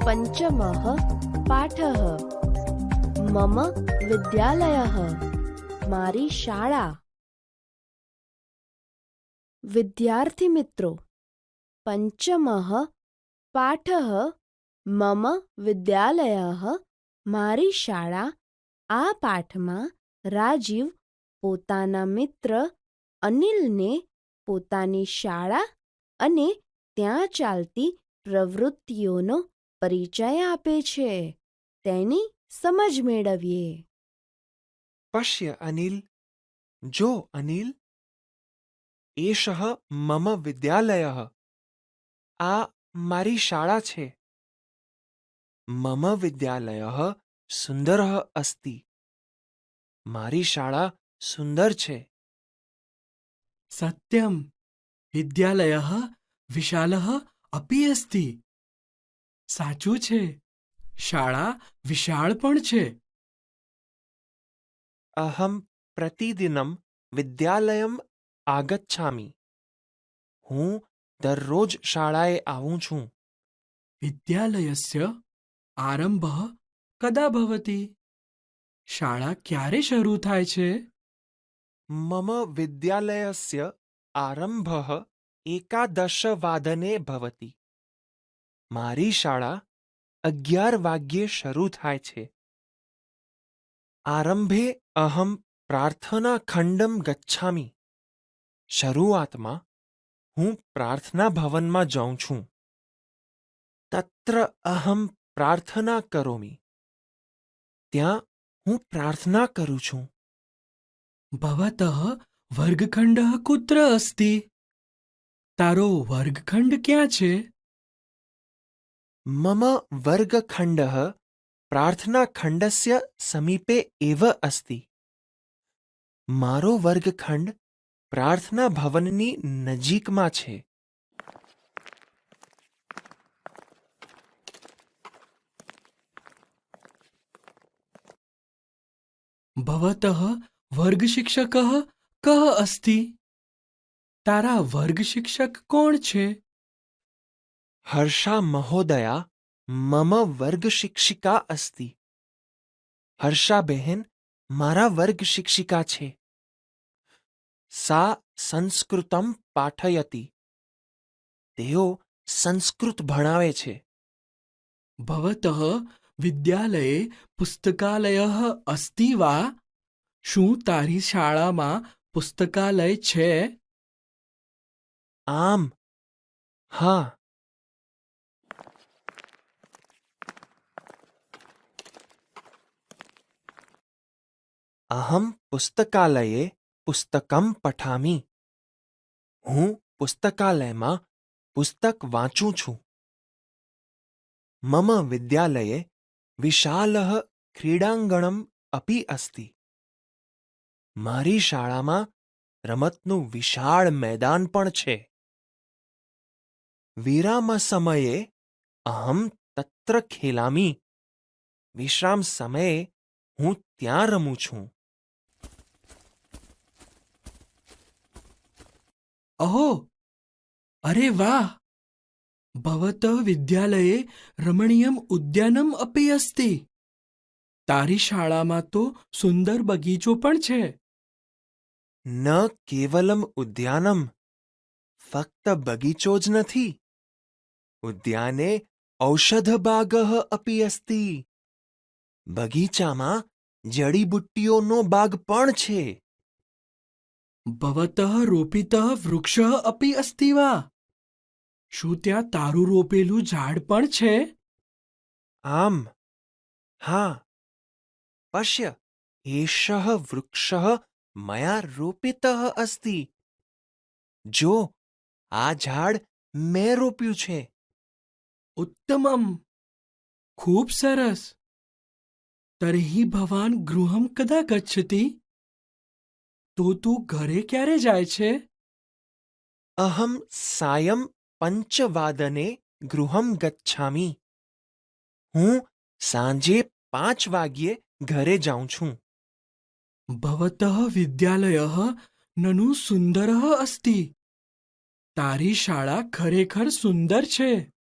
पञ्चमः पाठः मम विद्यालयः मारी शाळा। विद्यार्थी मित्रों, पञ्चमः पाठः मम विद्यालयः मारी शाळा આ પાઠમાં રાજીવ પોતાના મિત્ર અનિલને પોતાની શાળા અને ત્યાં ચાલતી પ્રવૃત્તિઓનો પરિચય આપે છે। તેની સમજ મેળવીએ। पश्य अनिल, जो अनिल, एषः मम विद्यालयः। आ मारी शाळा छे। मम विद्यालयः सुन्दरः अस्ति। मारी शाळा सुन्दर छे। सत्यं, विद्यालयः विशालः अपि अस्ति। साचुं छे, शाळा विशाळ पण छे। अहं प्रतिदिनं विद्यालयम् आगच्छामि। हूँ दररोज शाळाए आવું છું। विद्यालयस्य आरम्भः कदा भवति? शाळा क्यारे शरू थाय छे? मम विद्यालयस्य आरम्भः 11 भवति। मारी शाळा 11 वाग्ये शरू थाय छे। आरम्भे अहं प्रार्थनाखण्डं गच्छामि। शरूआतमां हूँ प्रार्थना भवनमा जाऊं छूं। तत्र अहं प्रार्थना करोमि। त्यां हूँ प्रार्थना करूं छूं। भवतः वर्गखण्डः कुत्र अस्ति? तारो वर्गखण्ड क्यां छे? मम वर्गखण्डः प्रार्थनाखण्डस्य समीपे एव अस्ति। मारो वर्गखण्ड प्रार्थना भवननी नजीकमां छे। भवतः वर्गशिक्षकः कः अस्ति? तारा वर्गशिक्षक कोण छे? हर्षा महोदया मम वर्गशिक्षिका अस्ति। हर्षा बहेन मारा वर्गशिक्षिका छे। सा संस्कृतं पाठयति। तेओ संस्कृत भणावे छे। भवतः विद्यालये पुस्तकालयः अस्ति वा? शुं तारी शाळामां पुस्तकालय छे? आम, हाँ। अहं पुस्तकालये पुस्तकं पठामि। हूँ पुस्तकालयमां पुस्तक वाँचुं छूं। मम विद्यालये विशालः क्रीडाङ्गणम् अपि अस्ति। मारी शाळामां रमतनुं विशाळ मैदान पण छे। विरामसमये अहं तत्र खेलामि। विश्राम समये हूँ त्यां रमूं छूं। अहो, अरे वाह! भवतः विद्यालये रमणीयम् उद्यानम् अपि अस्ति। तारी शाळामां तो सुंदर बगीचो पण छे। न केवलम् उद्यानम्, फक्त बगीचो ज नथी। उद्याने औषधबागः अपि अस्ति। बगीचामां जड़ीबुट्टीओनो बाग पण छे। भवतः रोपितः वृक्षः अपि अस्ति वा? शुं त्यां तारुं रोपेलुं झाड पण छे? आम, हाँ। पश्य, एषः वृक्षः मया रोपितः अस्ति। जो आ झाड मैं रोप्યું છે। उत्तमम्, खूब सरस। तर्हि भवान् गृहं कदा गच्छति? तो तू घरे क्यारे जाय छे? अहं सायं 5 गृहं गच्छामि। हूँ सांजे 5 वाग्ये घरे जाऊं छूं। भवतः विद्यालयः ननु सुन्दरः अस्ति। तारी शाळा खरेखर सुंदर छे।